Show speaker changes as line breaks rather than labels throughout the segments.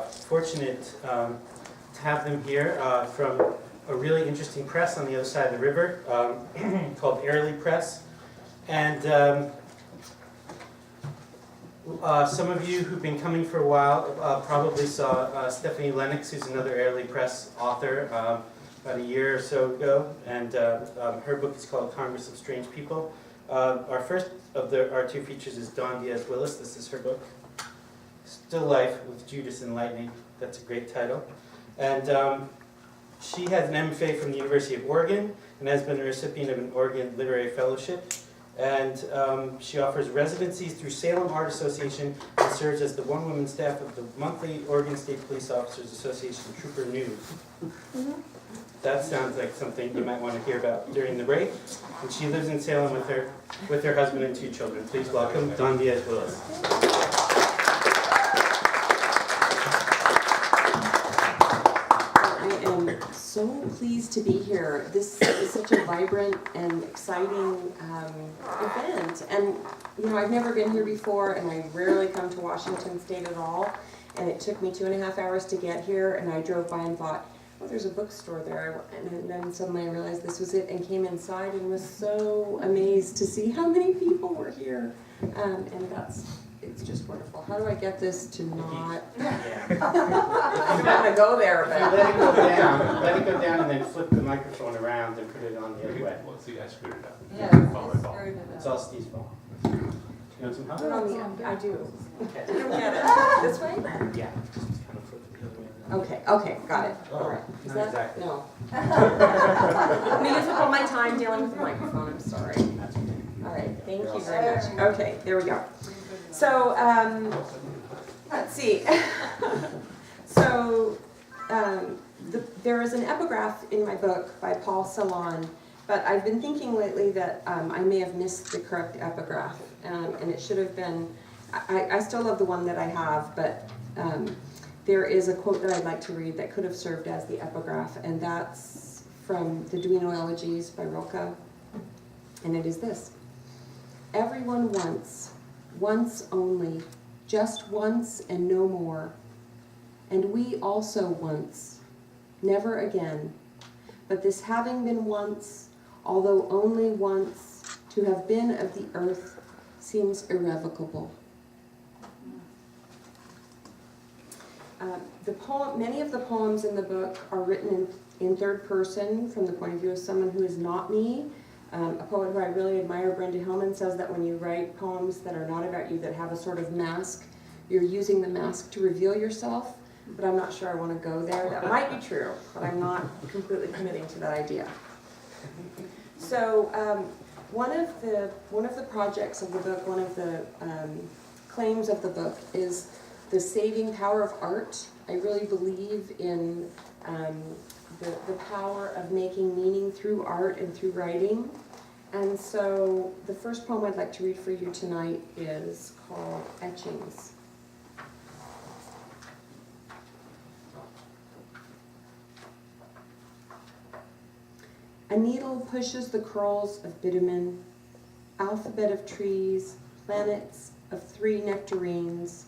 fortunate to have them here from a really interesting press on the other side of the river called Airlie Press. And some of you who've been coming for a while probably saw Stephanie Lennox, who's another Airlie Press author, about a year or so ago. And her book is called Congress of Strange People. Our first of our two features is Diez Willis. This is her book, Still Life with Judas and Lightning. That's a great title. And she has an MFA from the University of Oregon and has been a recipient of an Oregon Literary Fellowship. And she offers residencies through Salem Art Association and serves as the one-woman staff of the monthly Oregon State Police Officers Association Trooper News. That sounds like something you might want to hear about during the break. And she lives in Salem with her husband and two children. Please welcome Diez Willis.
So pleased to be here. This is such a vibrant and exciting event. And, you know, I've never been here before, and I rarely come to Washington State at all. And it took me 2.5 hours to get here, and I drove by and thought, oh, there's a bookstore there. And then suddenly I realized this was it and came inside and was so amazed to see how many people were here. And it's just wonderful. How do I get this to not? I don't want to go there, but
Let it go down, and then flip the microphone around and put it on the other way.
Well, see, I screwed it up.
Yeah, I screwed it
It's
up.
all Steve's fault. You want some help?
put on the. I do.
Okay.
You don't get it this way?
Yeah. Just kind of flip it the other way.
Okay, got it. All right. Is
Not
that
exactly.
no? I'm gonna use up all my time dealing with the microphone. I'm sorry.
That's okay.
All right. Thank you very much. Okay, there we go. So, let's see. So, there is an epigraph in my book by Paul Celan, but I've been thinking lately that I may have missed the correct epigraph, and it should have been, I still love the one that I have, but there is a quote that I'd like to read that could have served as the epigraph, and that's from the Duino Elegies by Rilke, and it is this. Everyone once only, just once and no more. And we also once, never again. But this having been once, although only once, to have been of the earth seems irrevocable. Many of the poems in the book are written in third person from the point of view of someone who is not me. A poet who I really admire, Brenda Hillman, says that when you write poems that are not about you, that have a sort of mask, you're using the mask to reveal yourself, but I'm not sure I want to go there. That might be true, but I'm not completely committing to that idea. So one of the projects of the book, one of the claims of the book is the saving power of art. I really believe in the power of making meaning through art and through writing. And so the first poem I'd like to read for you tonight is called Etchings. A needle pushes the curls of bitumen, alphabet of trees, planets of 3 nectarines,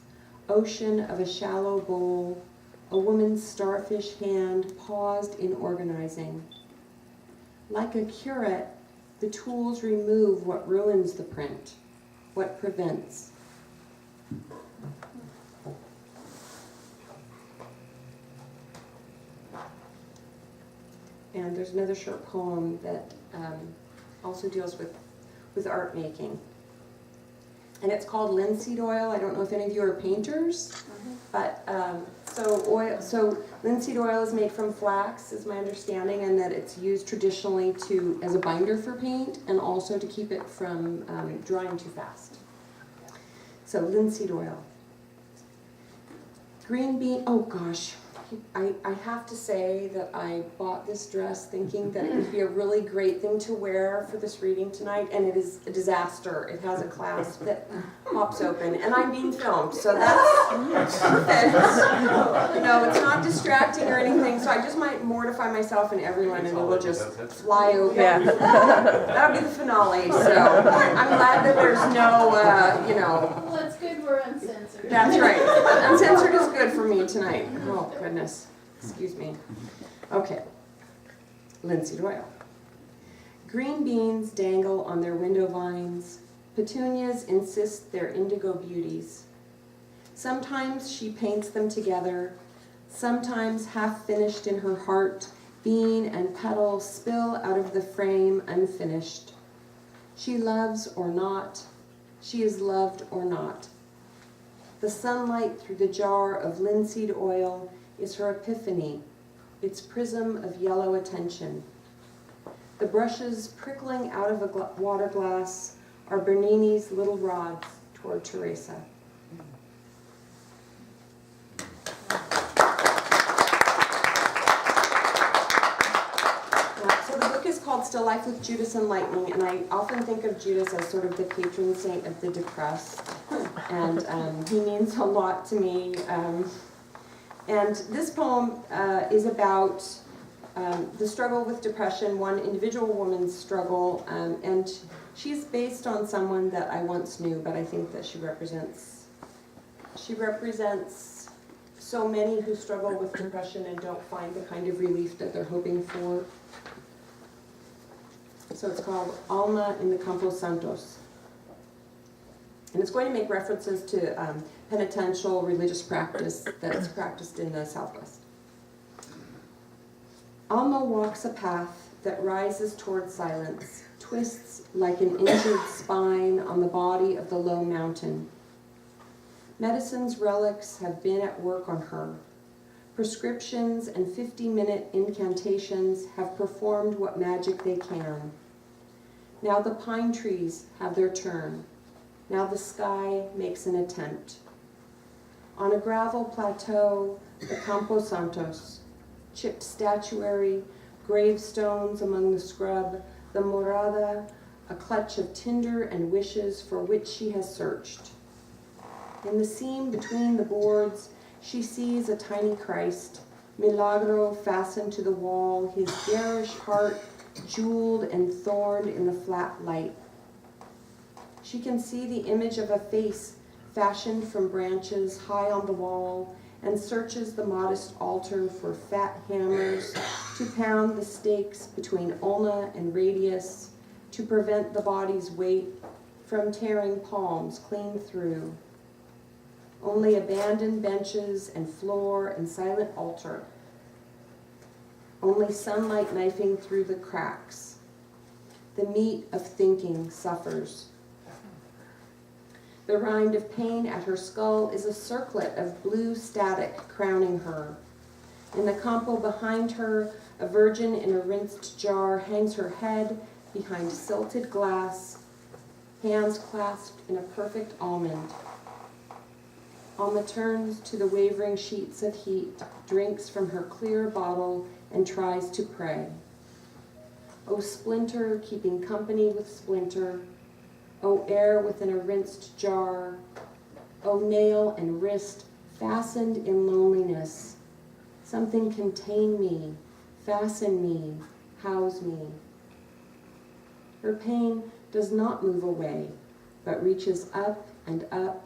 ocean of a shallow bowl, a woman's starfish hand paused in organizing. Like a curate, the tools remove what ruins the print, what prevents. And there's another short poem that also deals with art making. And it's called linseed oil. I don't know if any of you are painters, but so linseed oil is made from flax, is my understanding, and that it's used traditionally as a binder for paint and also to keep it from drying too fast. So linseed oil. Green bean, oh gosh. I have to say that I bought this dress thinking that it would be a really great thing to wear for this reading tonight, and it is a disaster. It has a clasp that pops open, and I'm being filmed, so that's perfect. No, it's not distracting or anything, so I just might mortify myself and everyone, and it will just fly open. Yeah. That'll be the finale, so I'm glad that there's no,
Well, it's good we're uncensored.
That's right. Uncensored is good for for me tonight. Oh, goodness. Excuse me. Okay. Linseed oil. Green beans dangle on their window vines. Petunias insist they're indigo beauties. Sometimes she paints them together. Sometimes half finished in her heart, bean and petal spill out of the frame unfinished. She loves or not. She is loved or not. The sunlight through the jar of linseed oil is her epiphany, its prism of yellow attention. The brushes prickling out of a water glass are Bernini's little rods toward Teresa. So the book is called Still Life with Judas and Lightning, and I often think of Judas as sort of the patron saint of the depressed, and he means a lot to me. And this poem is about the struggle with depression, one individual woman's struggle, and she's based on someone that I once knew, but I think that she represents so many who struggle with depression and don't find the kind of relief that they're hoping for. So it's called Alma in the Campos Santos. And it's going to make references to penitential religious practice that's practiced in the Southwest. Alma walks a path that rises toward silence, twists like an injured spine on the body of the low mountain. Medicine's relics have been at work on her. Prescriptions and 50-minute incantations have performed what magic they can. Now the pine trees have their turn. Now the sky makes an attempt. On a gravel plateau, the Campos Santos, chipped statuary, gravestones among the scrub, the morada, a clutch of tinder and wishes for which she has searched. In the seam between the boards, she sees a tiny Christ, Milagro fastened to the wall, his garish heart jeweled and thorned in the flat light. She can see the image of a face fashioned from branches high on the wall, and searches the modest altar for fat hammers to pound the stakes between ulna and radius to prevent the body's weight from tearing palms clean through. Only abandoned benches and floor and silent altar. Only sunlight knifing through the cracks. The meat of thinking suffers. The rind of pain at her skull is a circlet of blue static crowning her. In the campo behind her, a virgin in a rinsed jar hangs her head behind silted glass, hands clasped in a perfect almond. Alma turns to the wavering sheets of heat, drinks from her clear bottle, and tries to pray. O splinter, keeping company with splinter, O air within a rinsed jar, O nail and wrist fastened in loneliness, something contain me, fasten me, house me. Her pain does not move away, but reaches up and up,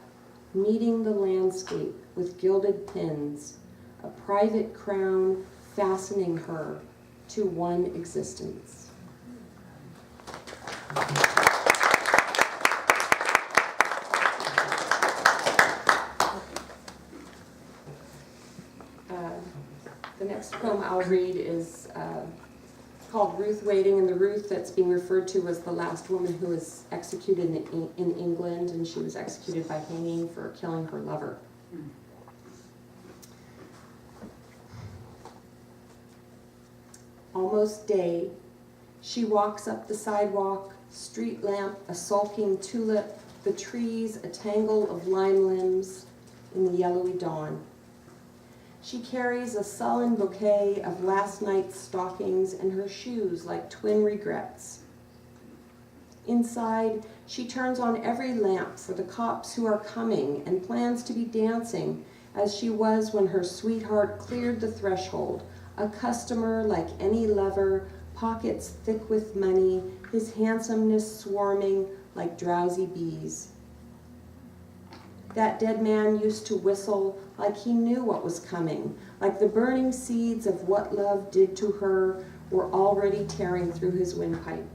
meeting the landscape with gilded pins, a private crown fastening her to one existence. The next poem I'll read is called Ruth Waiting, and the Ruth that's being referred to was the last woman who was executed in England, and she was executed by hanging for killing her lover. Almost day, she walks up the sidewalk, street lamp a sulking tulip, the trees a tangle of lime limbs in the yellowy dawn. She carries a sullen bouquet of last night's stockings and her shoes like twin regrets. Inside, she turns on every lamp for the cops who are coming and plans to be dancing as she was when her sweetheart cleared the threshold, a customer like any lover, pockets thick with money, his handsomeness swarming like drowsy bees. That dead man used to whistle like he knew what was coming, like the burning seeds of what love did to her were already tearing through his windpipe.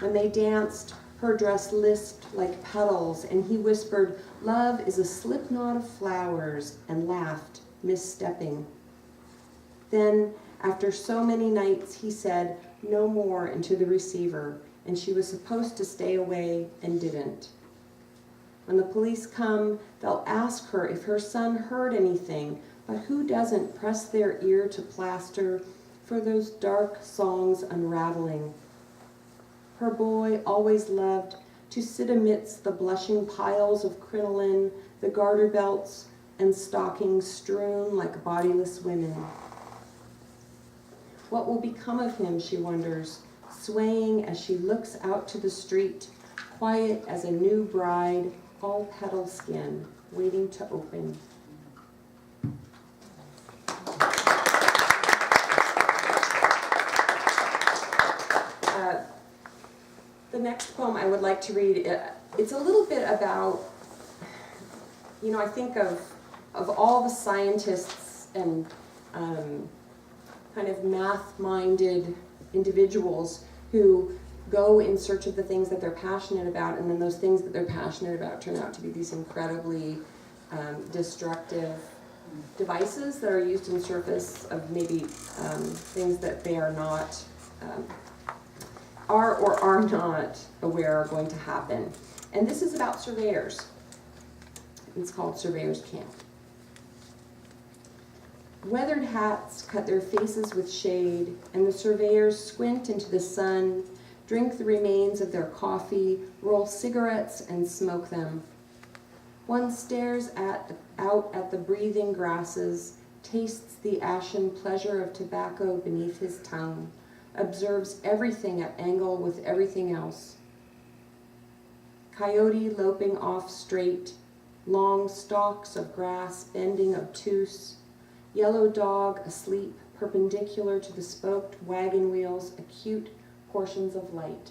When they danced, her dress lisped like petals, and he whispered, "Love is a slip knot of flowers," and laughed, misstepping. Then, after so many nights, he said, "No more," into the receiver, and she was supposed to stay away and didn't. When the police come, they'll ask her if her son heard anything, but who doesn't press their ear to plaster for those dark songs unraveling? Her boy always loved to sit amidst the blushing piles of crinoline, the garter belts, and stockings strewn like bodiless women. What will become of him, she wonders, swaying as she looks out to the street, quiet as a new bride, all petal skin, waiting to open. The next poem I would like to read, it's a little bit about, I think of all the scientists and kind of math-minded individuals who go in search of the things that they're passionate about, and then those things that they're passionate about turn out to be these incredibly destructive devices that are used in service of maybe things that they are not, are or are not aware are going to happen. And this is about surveyors. It's called Surveyor's Camp. Weathered hats cut their faces with shade, and the surveyors squint into the sun, drink the remains of their coffee, roll cigarettes, and smoke them. One stares out at the breathing grasses, tastes the ashen pleasure of tobacco beneath his tongue, observes everything at angle with everything else. Coyote loping off straight, long stalks of grass bending obtuse, yellow dog asleep perpendicular to the spoked wagon wheels, acute portions of light.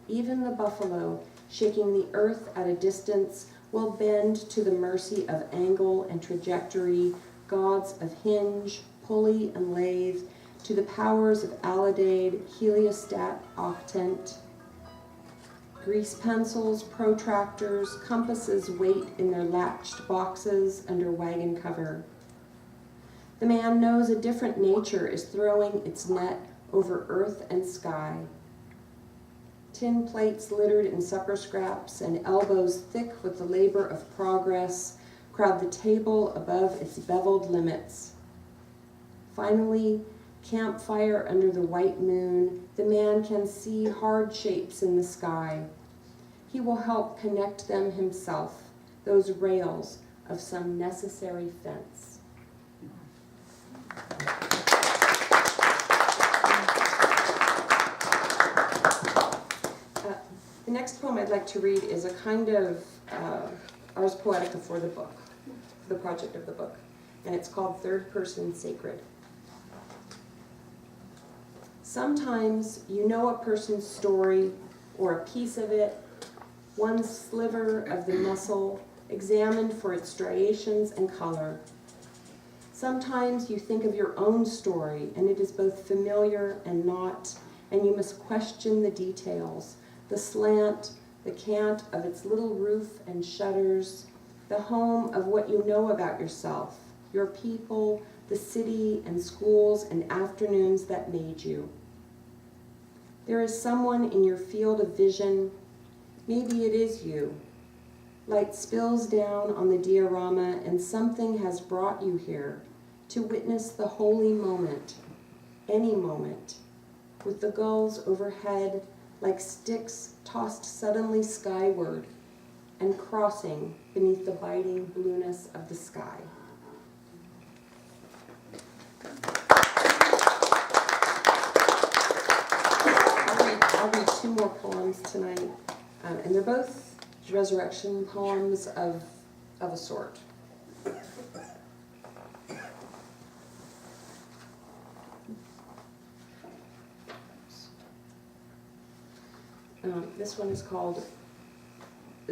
Even the buffalo, shaking the earth at a distance, will bend to the mercy of angle and trajectory, gods of hinge, pulley, and lathe, to the powers of alidade, heliostat, octant. Grease pencils, protractors, compasses wait in their latched boxes under wagon cover. The man knows a different nature is throwing its net over earth and sky. Tin plates littered in supper scraps and elbows thick with the labor of progress crowd the table above its beveled limits. Finally, campfire under the white moon, the man can see hard shapes in the sky. He will help connect them himself, those rails of some necessary fence. The next poem I'd like to read is a kind of Ars Poetica for the book, the project of the book, and it's called Third Person Sacred. Sometimes you know a person's story or a piece of it, one sliver of the muscle examined for its striations and color. Sometimes you think of your own story and it is both familiar and not, and you must question the details, the slant, the cant of its little roof and shutters, the home of what you know about yourself, your people, the city and schools and afternoons that made you. There is someone in your field of vision, maybe it is you. Light spills down on the diorama and something has brought you here to witness the holy moment, any moment, with the gulls overhead like sticks tossed suddenly skyward and crossing beneath the biting blueness of the sky. I'll read two more poems tonight, and they're both resurrection poems of a sort. This one is called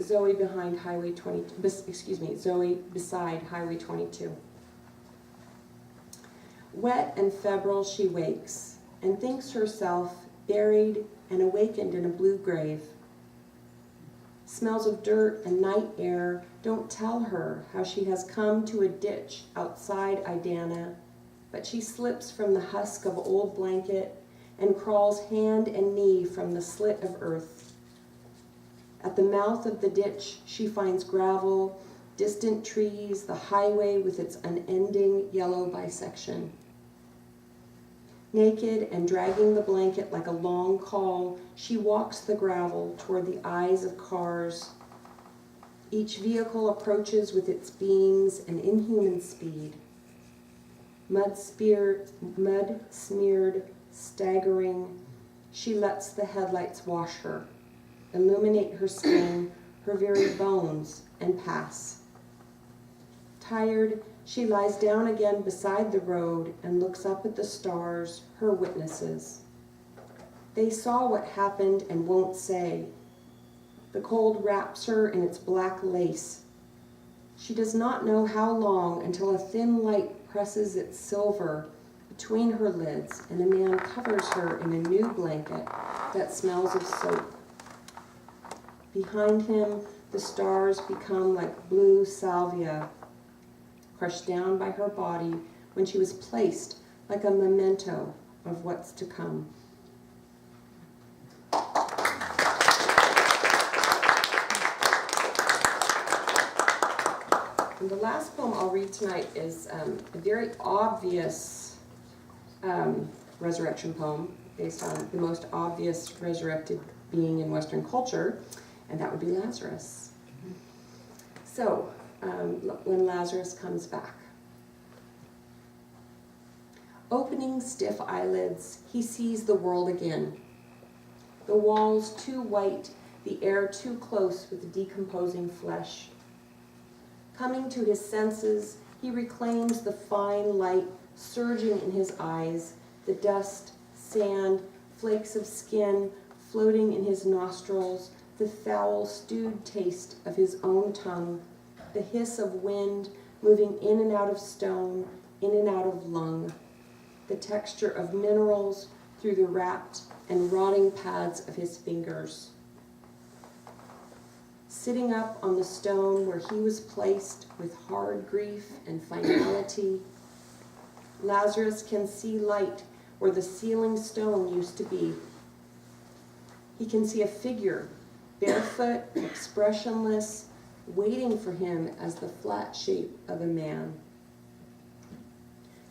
Zoe behind Highway 22, Zoe beside Highway 22. Wet and febrile she wakes, and thinks herself buried and awakened in a blue grave. Smells of dirt and night air don't tell her how she has come to a ditch outside Idana, but she slips from the husk of old blanket and crawls hand and knee from the slit of earth. At the mouth of the ditch, she finds gravel, distant trees, the highway with its unending yellow bisection. Naked and dragging the blanket like a long call, she walks the gravel toward the eyes of cars. Each vehicle approaches with its beams and inhuman speed. Mud smeared, staggering, she lets the headlights wash her, illuminate her skin, her very bones, and pass. Tired, she lies down again beside the road and looks up at the stars, her witnesses. They saw what happened and won't say. The cold wraps her in its black lace. She does not know how long until a thin light presses its silver between her lids and a man covers her in a new blanket that smells of soap. Behind him, the stars become like blue salvia, crushed down by her body when she was placed like a memento of what's to come. And the last poem I'll read tonight is a very obvious resurrection poem based on the most obvious resurrected being in Western culture, and that would be Lazarus. So, when Lazarus comes back. Opening stiff eyelids, he sees the world again. The walls too white, the air too close with the decomposing flesh. Coming to his senses, he reclaims the fine light surging in his eyes, the dust, sand, flakes of skin floating in his nostrils, the foul, stewed taste of his own tongue, the hiss of wind moving in and out of stone, in and out of lung, the texture of minerals through the wrapped and rotting pads of his fingers. Sitting up on the stone where he was placed with hard grief and finality, Lazarus can see light where the ceiling stone used to be. He can see a figure, barefoot, expressionless, waiting for him as the flat shape of a man.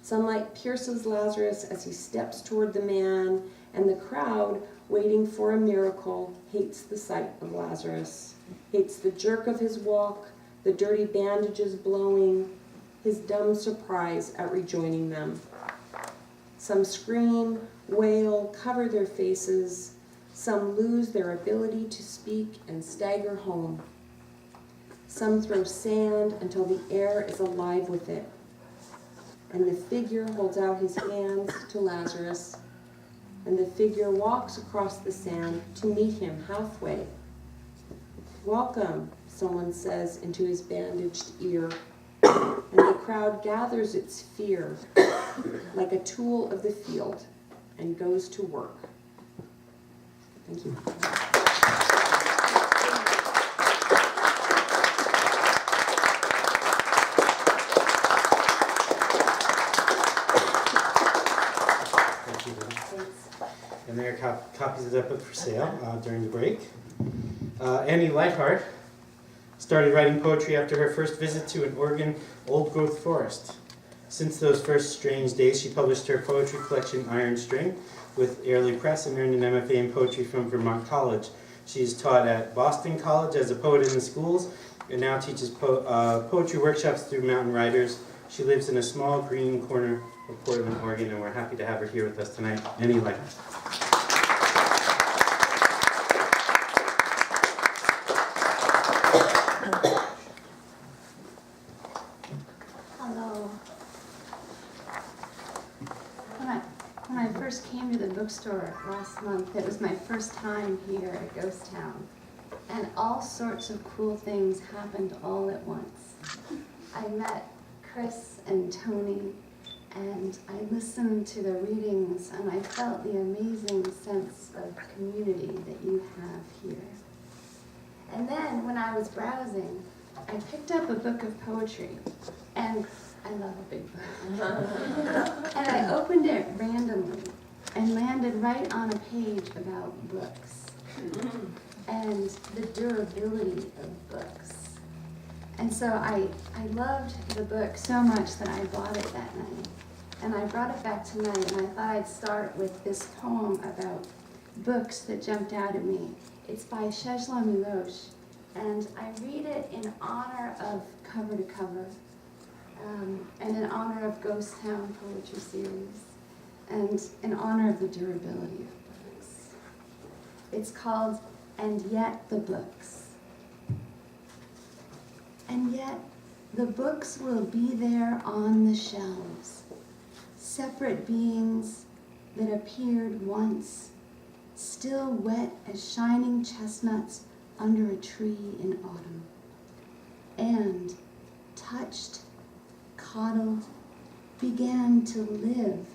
Sunlight pierces Lazarus as he steps toward the man, and the crowd, waiting for a miracle, hates the sight of Lazarus, hates the jerk of his walk, the dirty bandages blowing, his dumb surprise at rejoining them. Some scream, wail, cover their faces. Some lose their ability to speak and stagger home. Some throw sand until the air is alive with it. And the figure holds out his hands to Lazarus, and the figure walks across the sand to meet him halfway. "Welcome," someone says into his bandaged ear, and the crowd gathers its fear like a tool of the field and goes to work. Thank you.
And there are copies of that book for sale during the break. Annie Lighthart started writing poetry after her first visit to an Oregon old-growth forest. Since those first strange days, she published her poetry collection, Iron String, with Airlie Press and earned an MFA in poetry from Vermont College. She's taught at Boston College as a poet in the schools and now teaches poetry workshops through Mountain Riders. She lives in a small green corner of Portland, Oregon, and we're happy to have her here with us tonight. Annie Lighthart.
Hello. When I first came to the bookstore last month, it was my first time here at Ghost Town. and all sorts of cool things happened all at once. I met Chris and Tony, and I listened to the readings, and I felt the amazing sense of community that you have here. And then, when I was browsing, I picked up a book of poetry, and I love a big book. And I opened it randomly and landed right on a page about books and the durability of books. And so I loved the book so much that I bought it that night. And I brought it back tonight, and I thought I'd start with this poem about books that jumped out at me. It's by Czesław Miłosz, and I read it in honor of Cover to Cover, and in honor of Ghost Town Poetry Series, and in honor of the durability of books. It's called And Yet the Books. And yet the books will be there on the shelves, separate beings that appeared once, still wet as shining chestnuts under a tree in autumn, and touched, coddled, began to live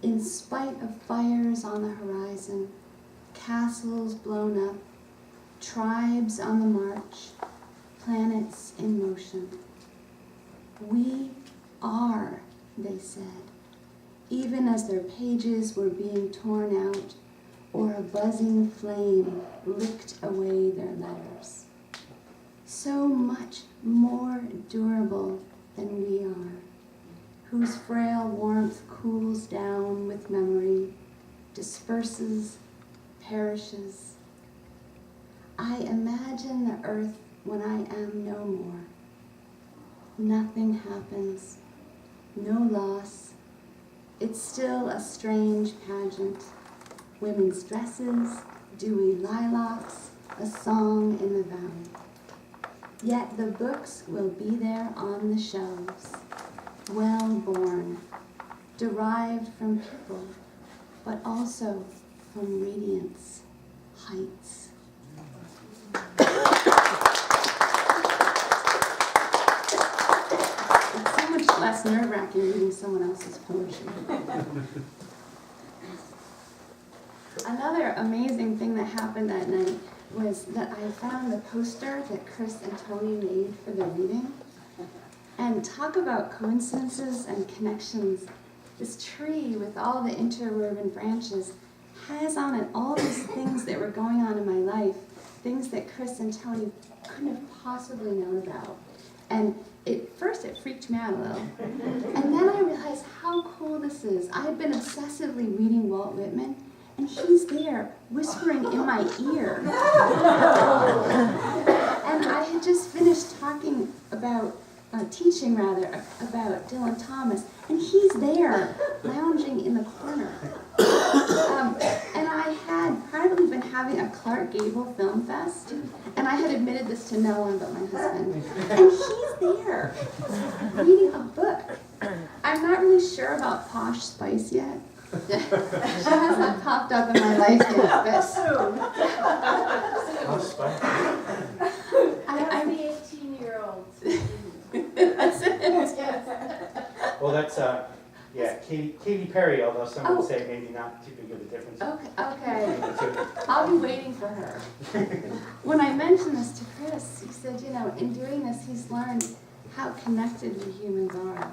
in spite of fires on the horizon, castles blown up, tribes on the march, planets in motion. We are, they said, even as their pages were being torn out, or a buzzing flame licked away their letters. So much more durable than we are, whose frail warmth cools down with memory, disperses, perishes. I imagine the earth when I am no more. Nothing happens, no loss. It's still a strange pageant. Women's dresses, dewy lilacs, a song in the valley. Yet the books will be there on the shelves, well born, derived from people, but also from radiance, heights. It's so much less nerve-wracking reading someone else's poetry. Another amazing thing that happened that night was that I found the poster that Chris and Tony made for the reading. And talk about coincidences and connections. This tree with all the interwoven branches has on it all these things that were going on in my life, things that Chris and Tony couldn't have possibly known about. And first it freaked me out a little. And then I realized how cool this is. I had been obsessively reading Walt Whitman, and he's there whispering in my ear. And I had just finished talking about, teaching about Dylan Thomas, and he's there lounging in the corner. And I had probably been having a Clark Gable film fest, and I had admitted this to no one but my husband. And he's there, reading a book. I'm not really sure about Posh Spice yet. She hasn't popped up in my life yet, but
I'm the 18-year-old.
That's it.
Well, that's, Katy Perry, although some would say maybe not too big of a difference.
Okay.
between the two.
I'll be waiting for her. When I mentioned this to Chris, he said, in doing this, he's learned how connected we humans are.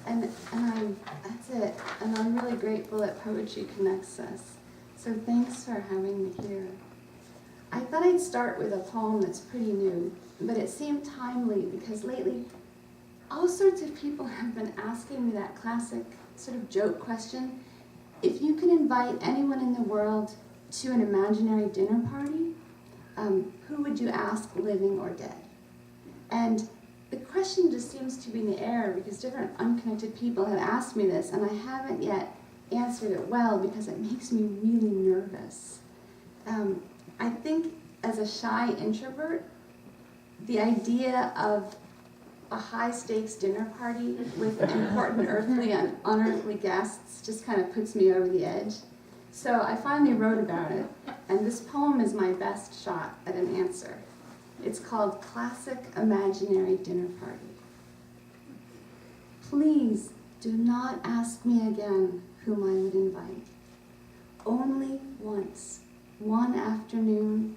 And that's it. And I'm really grateful that poetry connects us. So thanks for having me here. I thought I'd start with a poem that's pretty new, but it seemed timely because lately all sorts of people have been asking me that classic sort of joke question. If you could invite anyone in the world to an imaginary dinner party, who would you ask, living or dead? And the question just seems to be in the air because different unconnected people have asked me this, and I haven't yet answered it well because it makes me really nervous. I think as a shy introvert, the idea of a high-stakes dinner party with important earthly and unearthly guests just kind of puts me over the edge. So I finally wrote about it, and this poem is my best shot at an answer. It's called Classic Imaginary Dinner Party. Please do not ask me again whom I would invite. Only once, one afternoon,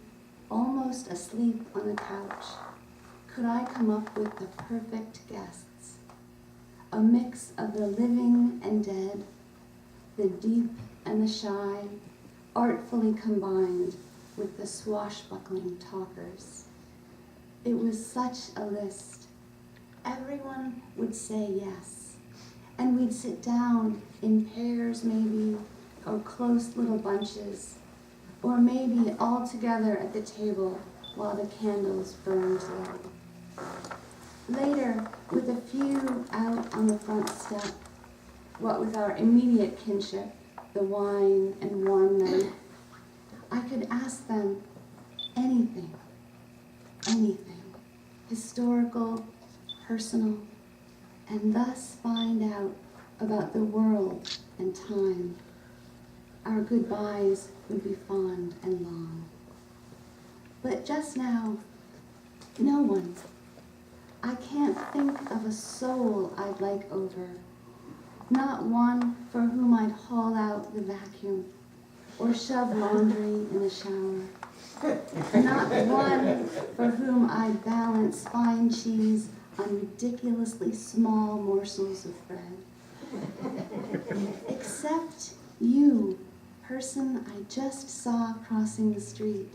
almost asleep on the couch, could I come up with the perfect guests. A mix of the living and dead, the deep and the shy, artfully combined with the swashbuckling talkers. It was such a list. Everyone would say yes, and we'd sit down in pairs maybe, or close little bunches, or maybe all together at the table while the candles burned low. Later, with a few out on the front step, what with our immediate kinship, the wine and warm night, I could ask them anything, historical, personal, and thus find out about the world and time. Our goodbyes would be fond and long. But just now, no one. I can't think of a soul I'd like over. Not one for whom I'd haul out the vacuum or shove laundry in the shower. Not one for whom I'd balance fine cheese on ridiculously small morsels of bread. Except you, person I just saw crossing the street.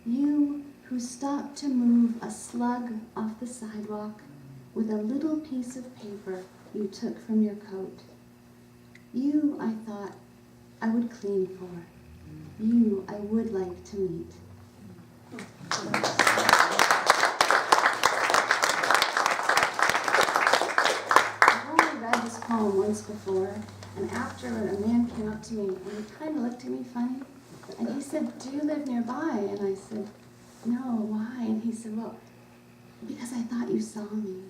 You who stopped to move a slug off the sidewalk with a little piece of paper you took from your coat. You, I thought, I would clean for. You, I would like to meet. I've only read this poem once before, and after a man came up to me and he kind of looked at me funny, and he said, "Do you live nearby?" And I said, "No, why?" And he said, "Well, because I thought you saw me."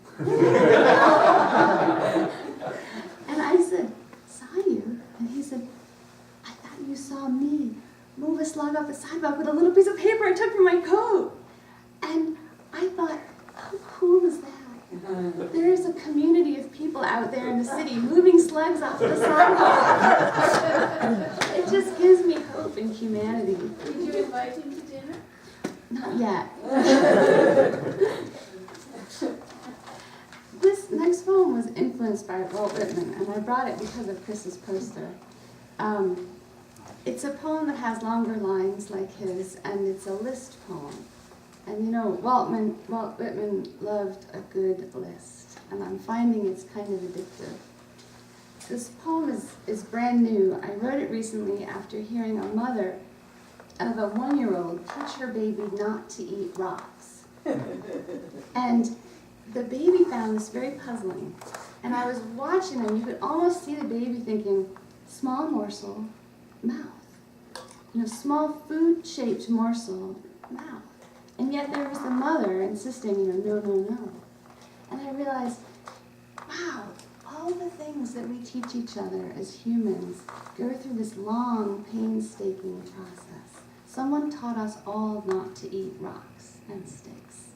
And I said, "Saw you?" And he said, "I thought you saw me move a slug off the sidewalk with a little piece of paper I took from my coat." And I thought, how cool is that? There is a community of people out there in the city moving slugs off the sidewalk. It just gives me hope in humanity.
Did you invite him to dinner?
Not yet. This next poem was influenced by Walt Whitman, and I brought it because of Chris's poster. It's a poem that has longer lines like his, and it's a list poem. And you know, Walt Whitman loved a good list, and I'm finding it's kind of addictive. This poem is brand new. I wrote it recently after hearing a mother of a 1-year-old teach her baby not to eat rocks. And the baby found this very puzzling. And I was watching him, you could almost see the baby thinking, small morsel, mouth. You know, small food-shaped morsel, mouth. And yet there was the mother insisting, no, no, no. And I realized, wow, all the things that we teach each other as humans go through this long, painstaking process. Someone taught us all not to eat rocks and sticks.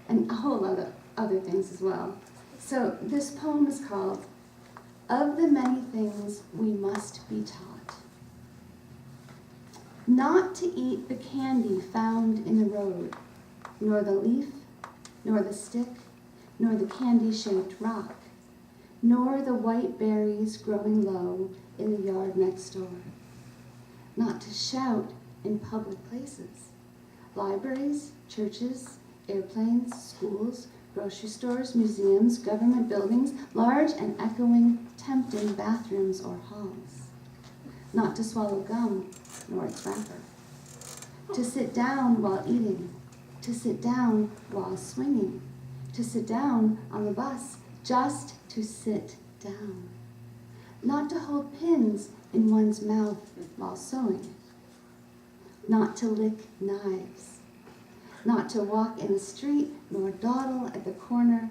And a whole lot of other things as well. So this poem is called, "Of the Many Things We Must Be Taught." Not to eat the candy found in the road, nor the leaf, nor the stick, nor the candy-shaped rock, nor the white berries growing low in the yard next door. Not to shout in public places, libraries, churches, airplanes, schools, grocery stores, museums, government buildings, large and echoing, tempting bathrooms or halls. Not to swallow gum, nor its wrapper. To sit down while eating, to sit down while swinging, to sit down on the bus, just to sit down. Not to hold pins in one's mouth while sewing. Not to lick knives. Not to walk in the street, nor dawdle at the corner,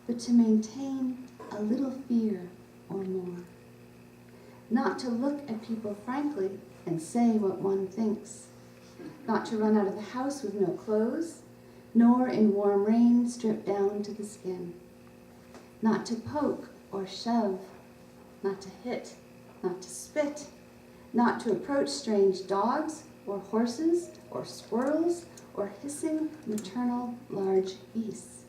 but to maintain a little fear or more. Not to look at people frankly and say what one thinks. Not to run out of the house with no clothes, nor in warm rain stripped down to the skin. Not to poke or shove, not to hit, not to spit, not to approach strange dogs or horses or squirrels or hissing maternal large beasts.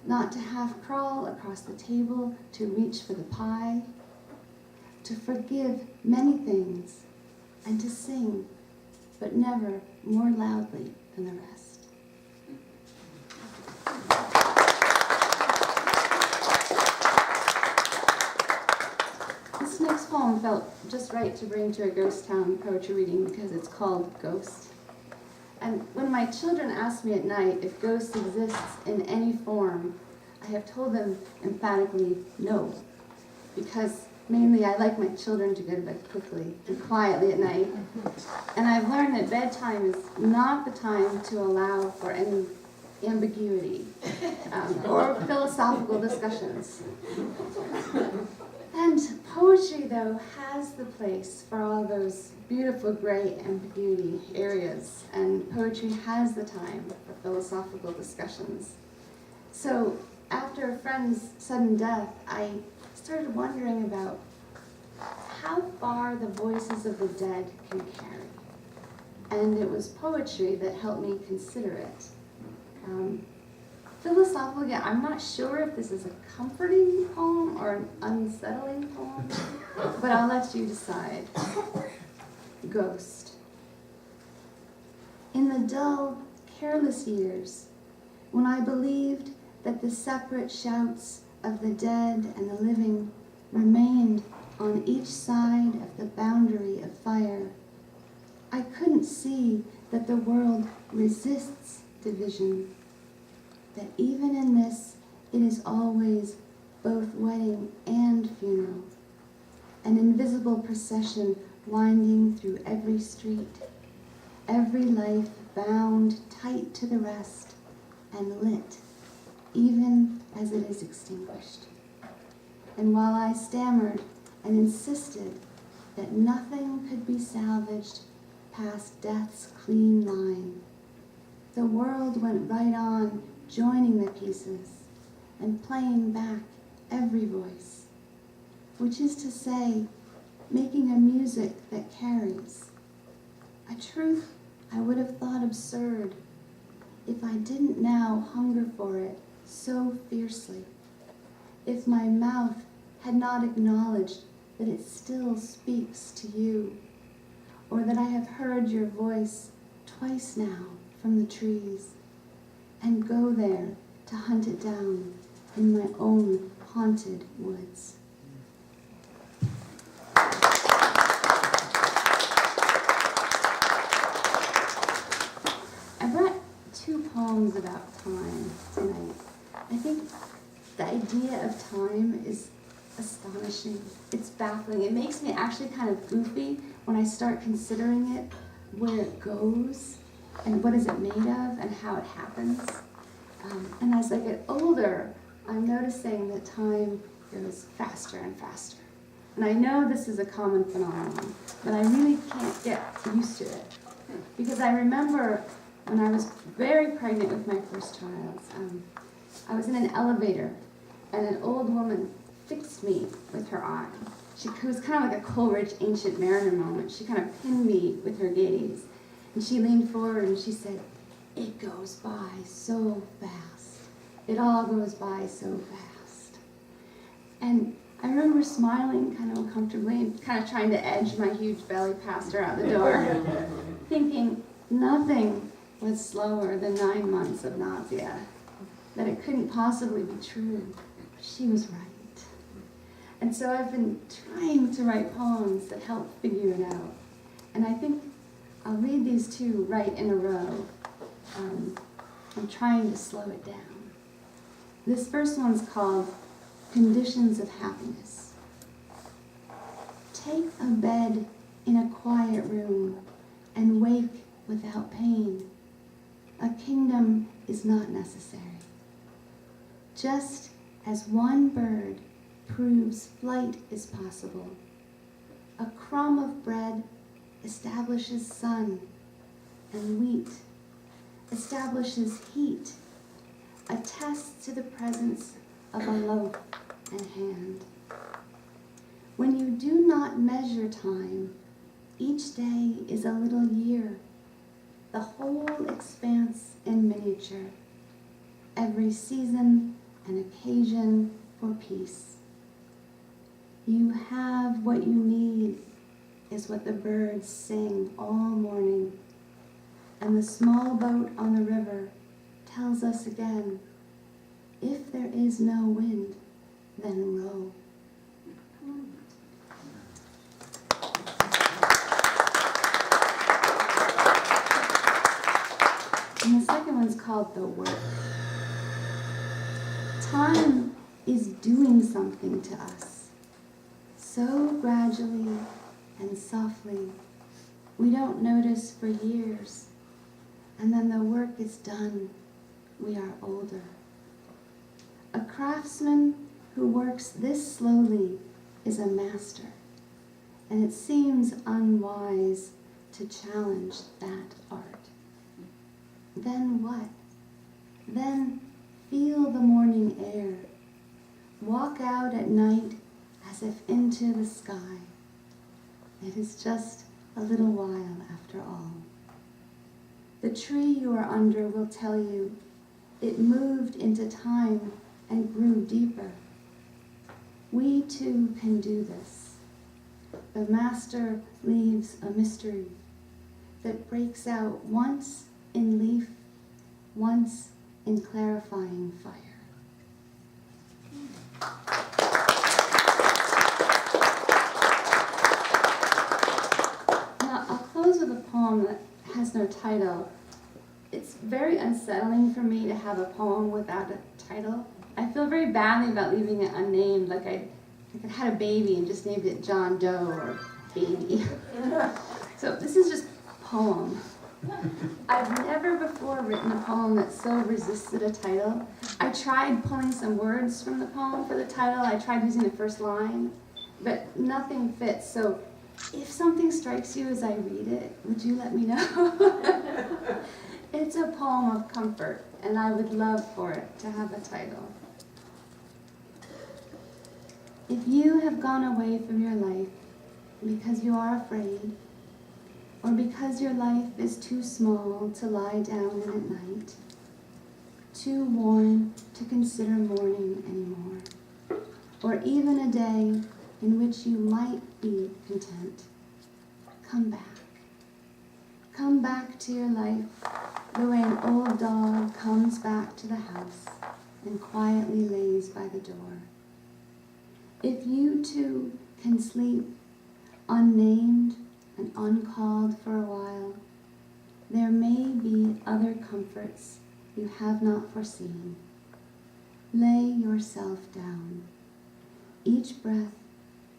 Not to half crawl across the table to reach for the pie. To forgive many things and to sing, but never more loudly than the rest. This next poem felt just right to bring to a ghost town poetry reading because it's called Ghost. And when my children ask me at night if ghosts exist in any form, I have told them emphatically no, because mainly I like my children to go to bed quickly and quietly at night. And I've learned that bedtime is not the time to allow for any ambiguity or philosophical discussions. And poetry, though, has the place for all those beautiful gray ambiguity areas, and poetry has the time for philosophical discussions. So after a friend's sudden death, I started wondering about how far the voices of the dead can carry. And it was poetry that helped me consider it. Philosophically, I'm not sure if this is a comforting poem or an unsettling poem, but I'll let you decide. Ghost. In the dull, careless years, when I believed that the separate shouts of the dead and the living remained on each side of the boundary of fire, I couldn't see that the world resists division, that even in this it is always both wedding and funeral, an invisible procession winding through every street, every life bound tight to the rest and lit, even as it is extinguished. And while I stammered and insisted that nothing could be salvaged past death's clean line, the world went right on joining the pieces and playing back every voice, which is to say, making a music that carries, a truth I would have thought absurd if I didn't now hunger for it so fiercely, if my mouth had not acknowledged that it still speaks to you, or that I have heard your voice twice now from the trees, and go there to hunt it down in my own haunted woods. I brought two poems about time tonight. I think the idea of time is astonishing. It's baffling. It makes me actually kind of goofy when I start considering it, where it goes, and what is it made of, and how it happens. And as I get older, I'm noticing that time goes faster and faster. And I know this is a common phenomenon, but I really can't get used to it. Because I remember when I was very pregnant with my first child, I was in an elevator, and an old woman fixed me with her eye. It was kind of like a Coleridge Ancient Mariner moment. She kind of pinned me with her gaze. And she leaned forward and she said, "It goes by so fast. It all goes by so fast." And I remember smiling kind of uncomfortably and kind of trying to edge my huge belly past her out the door, thinking nothing was slower than 9 months of nausea, that it couldn't possibly be true. But she was right. And so I've been trying to write poems that help figure it out. And I think I'll read these two right in a row. I'm trying to slow it down. This first one's called Conditions of Happiness. Take a bed in a quiet room and wake without pain. A kingdom is not necessary. Just as one bird proves flight is possible, a crumb of bread establishes sun and wheat, establishes heat, attests to the presence of a loaf and hand. When you do not measure time, each day is a little year, the whole expanse in miniature, every season an occasion for peace. You have what you need, is what the birds sing all morning, and the small boat on the river tells us again, if there is no wind, then row. And the second one's called The Work. Time is doing something to us, so gradually and softly, we don't notice for years, and then the work is done, we are older. A craftsman who works this slowly is a master, and it seems unwise to challenge that art. Then what? Then feel the morning air. Walk out at night as if into the sky. It is just a little while after all. The tree you are under will tell you it moved into time and grew deeper. We too can do this. The master leaves a mystery that breaks out once in leaf, once in clarifying fire. Now, I'll close with a poem that has no title. It's very unsettling for me to have a poem without a title. I feel very badly about leaving it unnamed, like I had a baby and just named it John Doe or Baby. So this is just a poem. I've never before written a poem that so resisted a title. I tried pulling some words from the poem for the title. I tried using the first line, but nothing fits. So if something strikes you as I read it, would you let me know? It's a poem of comfort, and I would love for it to have a title. If you have gone away from your life because you are afraid, or because your life is too small to lie down in at night, too worn to consider mourning anymore, or even a day in which you might be content, come back. Come back to your life the way an old dog comes back to the house and quietly lays by the door. If you too can sleep unnamed and uncalled for a while, there may be other comforts you have not foreseen. Lay yourself down. Each breath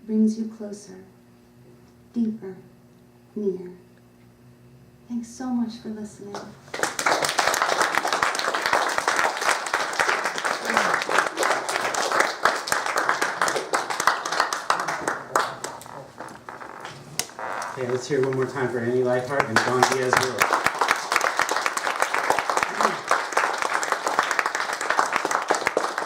brings you closer, deeper, near. Thanks so much for listening.
Okay, let's hear it one more time for Annie Lighthart and John Diez Willis.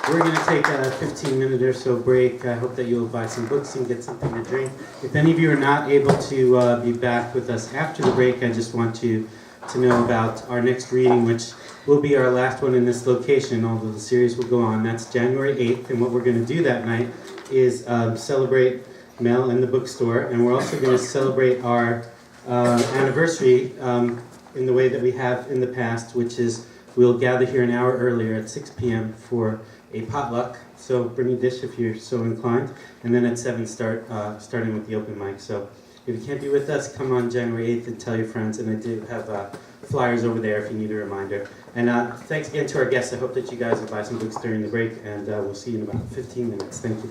We're going to take a 15-minute or so break. I hope that you'll buy some books and get something to drink. If any of you are not able to be back with us after the break, I just want you to know about our next reading, which will be our last one in this location, although the series will go on. That's January 8th, and what we're going to do that night is celebrate Mel in the bookstore, and we're also going to celebrate our anniversary in the way that we have in the past, which is we'll gather here an hour earlier at 6 p.m. for a potluck, so bring a dish if you're so inclined, and then at 7 starting with the open mic. So if you can't be with us, come on January 8th and tell your friends, and I do have flyers over there if you need a reminder. And thanks again to our guests. I hope that you guys will buy some books during the break, and we'll see you in about 15 minutes. Thank you.